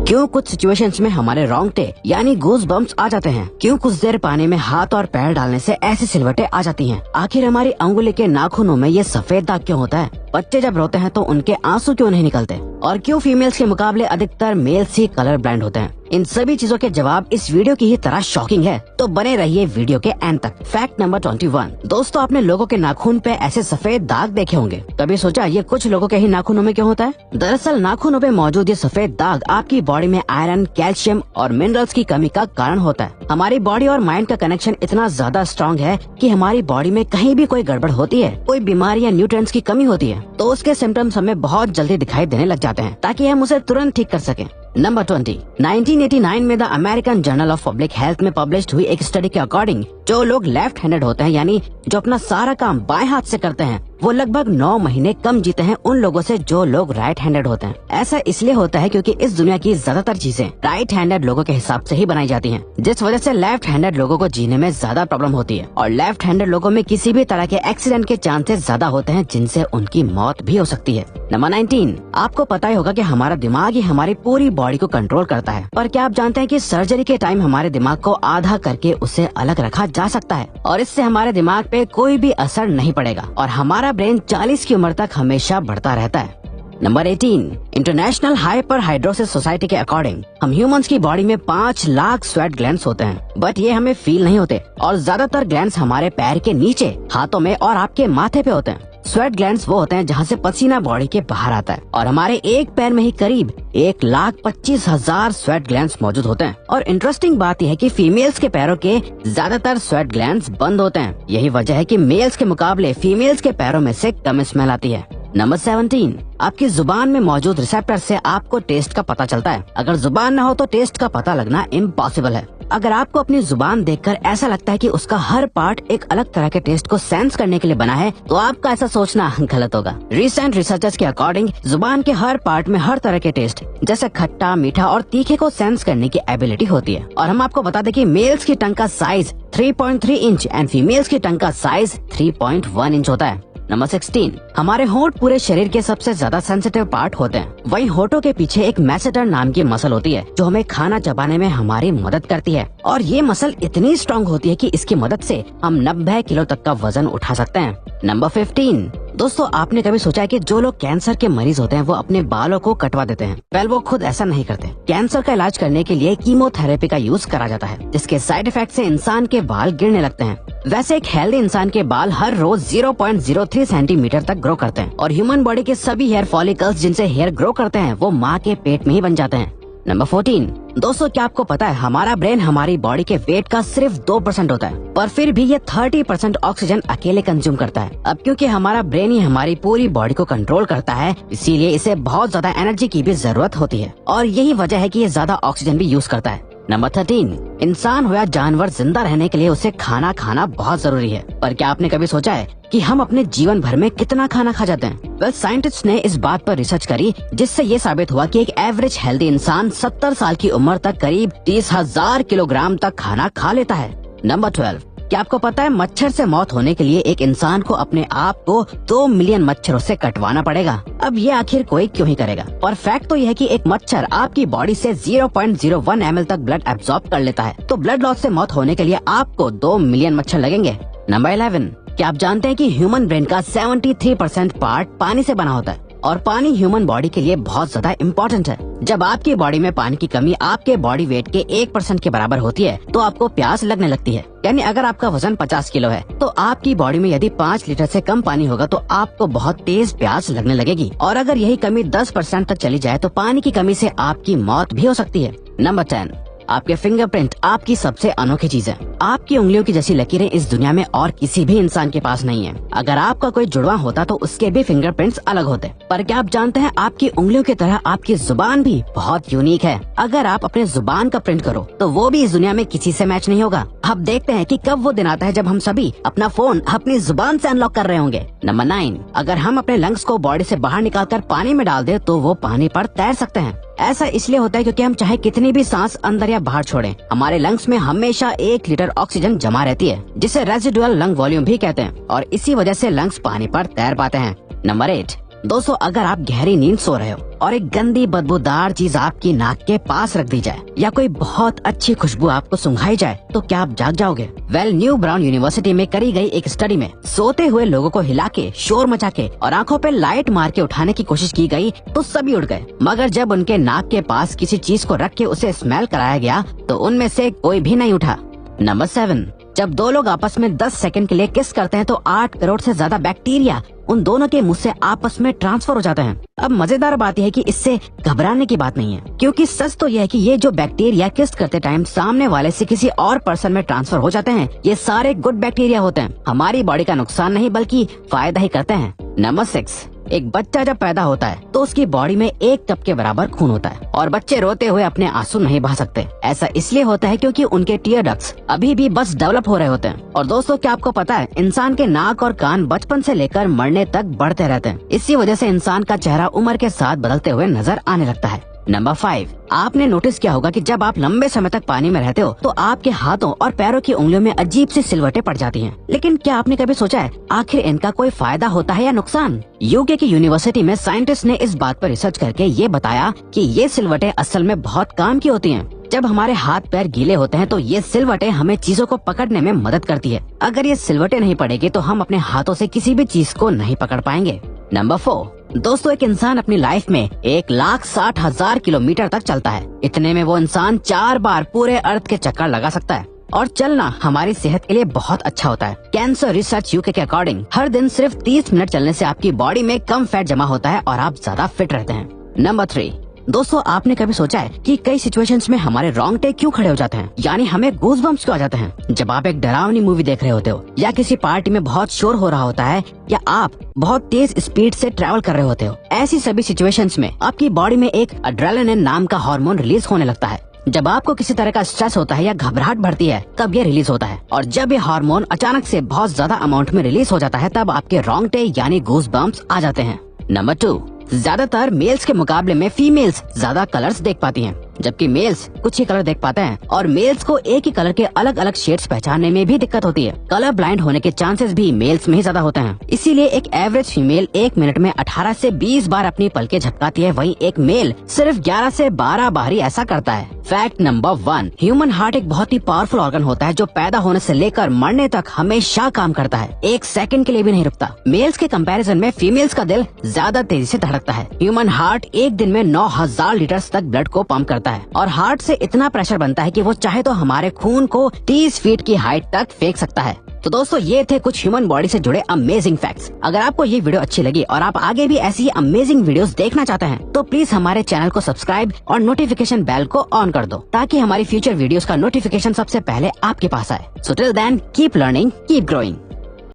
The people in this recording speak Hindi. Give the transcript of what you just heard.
क्यों कुछ सिचुएशंस में हमारे रोंगटे यानी गूज बम्प्स आ जाते हैं? क्यों कुछ देर पानी में हाथ और पैर डालने से ऐसी सिलवटें आ जाती हैं? आखिर हमारी अंगुली के नाखूनों में ये सफेद दाग क्यों होता है? बच्चे जब रोते हैं तो उनके आंसू क्यों नहीं निकलते? और क्यों फीमेल्स के मुकाबले अधिकतर मेल्स ही कलर ब्लाइंड होते हैं? इन सभी चीजों के जवाब इस वीडियो की ही तरह शॉकिंग है, तो बने रहिए वीडियो के एंड तक। Fact number 21। दोस्तों, आपने लोगों के नाखून पे ऐसे सफेद दाग देखे होंगे। कभी सोचा ये कुछ लोगों के ही नाखूनों में क्यों होता है? दरअसल नाखूनों पे मौजूद ये सफेद दाग आपकी बॉडी में आयरन, कैल्शियम और मिनरल्स की कमी का कारण होता है। हमारी बॉडी और माइंड का कनेक्शन इतना ज्यादा स्ट्रॉन्ग है कि हमारी बॉडी में कहीं भी कोई गड़बड़ होती है, कोई बीमारी या न्यूट्रिएंट्स की कमी होती है, तो उसके सिम्टम्स हमें बहुत जल्दी दिखाई देने लग जाते हैं, ताकि हम उसे तुरंत ठीक कर सकें। नंबर 20। 1989 में the American journal of public health में पब्लिश हुई एक स्टडी के अकॉर्डिंग जो लोग लेफ्ट हैंडेड होते हैं, यानी जो अपना सारा काम बाएं हाथ से करते हैं, वो लगभग 9 महीने कम जीते हैं उन लोगों से जो लोग राइट हैंडेड होते हैं। ऐसा इसलिए होता है क्योंकि इस दुनिया की ज्यादातर चीजें राइट हैंडेड लोगों के हिसाब से ही बनाई जाती हैं, जिस वजह से लेफ्ट हैंडेड लोगों को जीने में ज्यादा प्रॉब्लम होती है। और लेफ्ट हैंडेड लोगों में किसी भी तरह के एक्सीडेंट के चांसेस ज्यादा होते हैं, जिनसे उनकी मौत भी हो सकती है। नंबर 19। आपको पता ही होगा कि हमारा दिमाग ही हमारी पूरी बॉडी को कंट्रोल करता है, पर क्या आप जानते हैं कि सर्जरी के टाइम हमारे दिमाग को आधा करके उसे अलग रखा जा सकता है और इससे हमारे दिमाग पे कोई भी असर नहीं पड़ेगा और हमारा ब्रेन 40 की उम्र तक हमेशा बढ़ता रहता है। नंबर 18। इंटरनेशनल हाइपरहाइड्रोसिस सोसाइटी के अकॉर्डिंग हम ह्यूमंस की बॉडी में 5 लाख स्वेट ग्लैंड्स होते हैं, बट ये हमें फील नहीं होते और ज्यादातर ग्लैंड्स हमारे पैर के नीचे, हाथों में और आपके माथे पे होते हैं। स्वेट ग्लैंड्स वो होते हैं जहाँ से पसीना बॉडी के बाहर आता है और हमारे एक पैर में ही करीब 1,25,000 स्वेट ग्लैंड्स मौजूद होते हैं। और इंटरेस्टिंग बात यह है कि फीमेल्स के पैरों के ज्यादातर स्वेट ग्लैंड्स बंद होते हैं। यही वजह है कि मेल्स के मुकाबले फीमेल्स के पैरों में से कम स्मेल आती है। नंबर 17। आपकी जुबान में मौजूद रिसेप्टर से आपको टेस्ट का पता चलता है। अगर जुबान न हो तो टेस्ट का पता लगना इम्पॉसिबल है। अगर आपको अपनी जुबान देखकर ऐसा लगता है कि उसका हर पार्ट एक अलग तरह के टेस्ट को सेंस करने के लिए बना है, तो आपका ऐसा सोचना गलत होगा। रिसेंट रिसर्चर्स के अकॉर्डिंग जुबान के हर पार्ट में हर तरह के टेस्ट जैसे खट्टा, मीठा और तीखे को सेंस करने की एबिलिटी होती है। और हम आपको बता दें कि मेल्स की टंग का साइज 3.3 इंच एंड फीमेल्स की टंग का साइज 3.1 इंच होता है। नंबर 16। हमारे होंठ पूरे शरीर के सबसे ज्यादा सेंसिटिव पार्ट होते हैं। वहीं होठों के पीछे एक मैसेटर नाम की मसल होती है जो हमें खाना चबाने में हमारी मदद करती है और ये मसल इतनी स्ट्रॉन्ग होती है कि इसकी मदद से हम 90 किलो तक का वजन उठा सकते हैं। नंबर 15। दोस्तों, आपने कभी सोचा है कि जो लोग कैंसर के मरीज होते हैं वो अपने बालों को कटवा देते हैं? वेल, वो खुद ऐसा नहीं करते। कैंसर का इलाज करने के लिए कीमोथेरेपी का यूज करा जाता है, जिसके साइड इफेक्ट से इंसान के बाल गिरने लगते हैं। वैसे एक हेल्दी इंसान के बाल हर रोज 0.03 सेंटीमीटर तक ग्रो करते हैं और ह्यूमन बॉडी के सभी हेयर फॉलिकल्स जिनसे हेयर ग्रो करते हैं वो माँ के पेट में ही बन जाते हैं। नंबर 14। दोस्तों, क्या आपको पता है हमारा ब्रेन हमारी बॉडी के वेट का सिर्फ 2% होता है, पर फिर भी ये 30% ऑक्सीजन अकेले कंज्यूम करता है। अब क्योंकि हमारा ब्रेन ही हमारी पूरी बॉडी को कंट्रोल करता है, इसीलिए इसे बहुत ज्यादा एनर्जी की भी जरूरत होती है और यही वजह है कि ये ज्यादा ऑक्सीजन भी यूज करता है। नंबर 13। इंसान हो या जानवर, जिंदा रहने के लिए उसे खाना खाना बहुत जरूरी है, पर क्या आपने कभी सोचा है कि हम अपने जीवन भर में कितना खाना खा जाते हैं? वेल, साइंटिस्ट ने इस बात पर रिसर्च करी जिससे ये साबित हुआ कि एक एवरेज हेल्दी इंसान 70 साल की उम्र तक करीब 30,000 किलोग्राम तक खाना खा लेता है। नंबर 12। क्या आपको पता है मच्छर से मौत होने के लिए एक इंसान को अपने आप को 2 मिलियन मच्छरों से कटवाना पड़ेगा? अब ये आखिर कोई क्यों ही करेगा? पर फैक्ट तो यह है कि एक मच्छर आपकी बॉडी से 0.01 ml तक ब्लड एब्जॉर्ब कर लेता है, तो ब्लड लॉस से मौत होने के लिए आपको 2 मिलियन मच्छर लगेंगे। नंबर 11। क्या आप जानते हैं कि ह्यूमन ब्रेन का 73% पार्ट पानी से बना होता है और पानी ह्यूमन बॉडी के लिए बहुत ज्यादा इम्पोर्टेंट है। जब आपकी बॉडी में पानी की कमी आपके बॉडी वेट के 1% के बराबर होती है तो आपको प्यास लगने लगती है। यानी अगर आपका वजन 50 किलो है तो आपकी बॉडी में यदि 5 लीटर से कम पानी होगा तो आपको बहुत तेज प्यास लगने लगेगी और अगर यही कमी 10% तक चली जाए तो पानी की कमी से आपकी मौत भी हो सकती है। नंबर 10। आपके फिंगरप्रिंट आपकी सबसे अनोखी चीज है। आपकी उंगलियों की जैसी लकीरें इस दुनिया में और किसी भी इंसान के पास नहीं है। अगर आपका कोई जुड़वा होता तो उसके भी फिंगरप्रिंट्स अलग होते। पर क्या आप जानते हैं आपकी उंगलियों की तरह आपकी जुबान भी बहुत यूनिक है। अगर आप अपने जुबान का प्रिंट करो तो वो भी इस दुनिया में किसी से मैच नहीं होगा। अब देखते हैं कि कब वो दिन आता है जब हम सभी अपना फोन अपनी जुबान से अनलॉक कर रहे होंगे। नंबर 9। अगर हम अपने लंग्स को बॉडी से बाहर निकालकर पानी में डाल दे तो वो पानी पर तैर सकते हैं। ऐसा इसलिए होता है क्योंकि हम चाहे कितनी भी सांस अंदर या बाहर छोड़ें, हमारे लंग्स में हमेशा 1 लीटर ऑक्सीजन जमा रहती है, जिसे रेजिडुअल लंग वॉल्यूम भी कहते हैं और इसी वजह से लंग्स पानी पर तैर पाते हैं। नंबर 8। दोस्तों अगर आप गहरी नींद सो रहे हो और एक गंदी बदबूदार चीज आपकी नाक के पास रख दी जाए या कोई बहुत अच्छी खुशबू आपको सुंघाई जाए तो क्या आप जाग जाओगे? न्यू ब्राउन यूनिवर्सिटी में करी गई एक स्टडी में सोते हुए लोगों को हिला के, शोर मचा के और आंखों पे लाइट मार के उठाने की कोशिश की गई तो सभी उठ गए, मगर जब उनके नाक के पास किसी चीज को रख के उसे स्मेल कराया गया तो उनमें से कोई भी नहीं उठा। नंबर 7, जब दो लोग आपस में 10 सेकंड के लिए किस करते हैं तो 8 करोड़ से ज्यादा बैक्टीरिया उन दोनों के मुंह से आपस में ट्रांसफर हो जाते हैं। अब मजेदार बात यह है कि इससे घबराने की बात नहीं है, क्योंकि सच तो यह है कि ये जो बैक्टीरिया किस करते टाइम सामने वाले से किसी और पर्सन में ट्रांसफर हो जाते हैं, ये सारे गुड बैक्टीरिया होते हैं, हमारी बॉडी का नुकसान नहीं बल्कि फायदा ही करते हैं। नंबर 6, एक बच्चा जब पैदा होता है तो उसकी बॉडी में 1 कप के बराबर खून होता है और बच्चे रोते हुए अपने आंसू नहीं बहा सकते। ऐसा इसलिए होता है क्योंकि उनके टीयर डक्ट्स अभी भी बस डेवलप हो रहे होते हैं। और दोस्तों क्या आपको पता है, इंसान के नाक और कान बचपन से लेकर मरने तक बढ़ते रहते हैं। इसी वजह से इंसान का चेहरा उम्र के साथ बदलते हुए नजर आने लगता है। नंबर 5, आपने नोटिस किया होगा कि जब आप लंबे समय तक पानी में रहते हो तो आपके हाथों और पैरों की उंगलियों में अजीब सी सिलवटें पड़ जाती हैं। लेकिन क्या आपने कभी सोचा है आखिर इनका कोई फायदा होता है या नुकसान? यूके की यूनिवर्सिटी में साइंटिस्ट ने इस बात पर रिसर्च करके ये बताया कि ये सिलवटें असल में बहुत काम की होती हैं। जब हमारे हाथ पैर गीले होते हैं तो ये सिलवटें हमें चीजों को पकड़ने में मदद करती है। अगर ये सिलवटें नहीं पड़ेगी तो हम अपने हाथों से किसी भी चीज को नहीं पकड़ पाएंगे। नंबर 4, दोस्तों एक इंसान अपनी लाइफ में 1,60,000 किलोमीटर तक चलता है। इतने में वो इंसान 4 बार पूरे अर्थ के चक्कर लगा सकता है। और चलना हमारी सेहत के लिए बहुत अच्छा होता है। कैंसर रिसर्च यूके के अकॉर्डिंग हर दिन सिर्फ 30 मिनट चलने से आपकी बॉडी में कम फैट जमा होता है और आप ज्यादा फिट रहते हैं। नंबर 3, दोस्तों आपने कभी सोचा है कि कई सिचुएशंस में हमारे रोंगटे क्यों खड़े हो जाते हैं, यानी हमें गूज़बम्प्स क्यों आ जाते हैं? जब आप एक डरावनी मूवी देख रहे होते हो या किसी पार्टी में बहुत शोर हो रहा होता है या आप बहुत तेज स्पीड से ट्रैवल कर रहे होते हो, ऐसी सभी सिचुएशंस में आपकी बॉडी में एक एड्रेनालिन नाम का हार्मोन रिलीज होने लगता है। जब आपको किसी तरह का स्ट्रेस होता है या घबराहट बढ़ती है तब ये रिलीज होता है, और जब ये हार्मोन अचानक से बहुत ज्यादा अमाउंट में रिलीज हो जाता है तब आपके रोंगटे यानी गूज़बम्प्स आ जाते हैं। नंबर 2, ज्यादातर मेल्स के मुकाबले में फीमेल्स ज्यादा कलर्स देख पाती हैं, जबकि मेल्स कुछ ही कलर देख पाते हैं। और मेल्स को एक ही कलर के अलग अलग शेड्स पहचानने में भी दिक्कत होती है। कलर ब्लाइंड होने के चांसेस भी मेल्स में ही ज्यादा होते हैं। इसीलिए एक एवरेज फीमेल 1 मिनट में 18 से 20 बार अपनी पलकें झपकाती है, वहीं एक मेल सिर्फ 11 से 12 बार ही ऐसा करता है। फैक्ट नंबर 1, ह्यूमन हार्ट एक बहुत ही पावरफुल ऑर्गन होता है जो पैदा होने से लेकर मरने तक हमेशा काम करता है, 1 सेकंड के लिए भी नहीं रुकता। मेल्स के कंपैरिजन में फीमेल्स का दिल ज्यादा तेजी से धड़कता है। ह्यूमन हार्ट एक दिन में 9,000 लीटर तक ब्लड को पंप करता है और हार्ट से इतना प्रेशर बनता है कि वो चाहे तो हमारे खून को 30 फीट की हाइट तक फेंक सकता है। तो दोस्तों ये थे कुछ ह्यूमन बॉडी से जुड़े अमेजिंग फैक्ट्स। अगर आपको ये वीडियो अच्छी लगी और आप आगे भी ऐसी ही अमेजिंग वीडियोस देखना चाहते हैं तो प्लीज हमारे चैनल को सब्सक्राइब और नोटिफिकेशन बेल को ऑन कर दो ताकि हमारी फ्यूचर वीडियोस का नोटिफिकेशन सबसे पहले आपके पास आए। So till then keep learning, keep growing.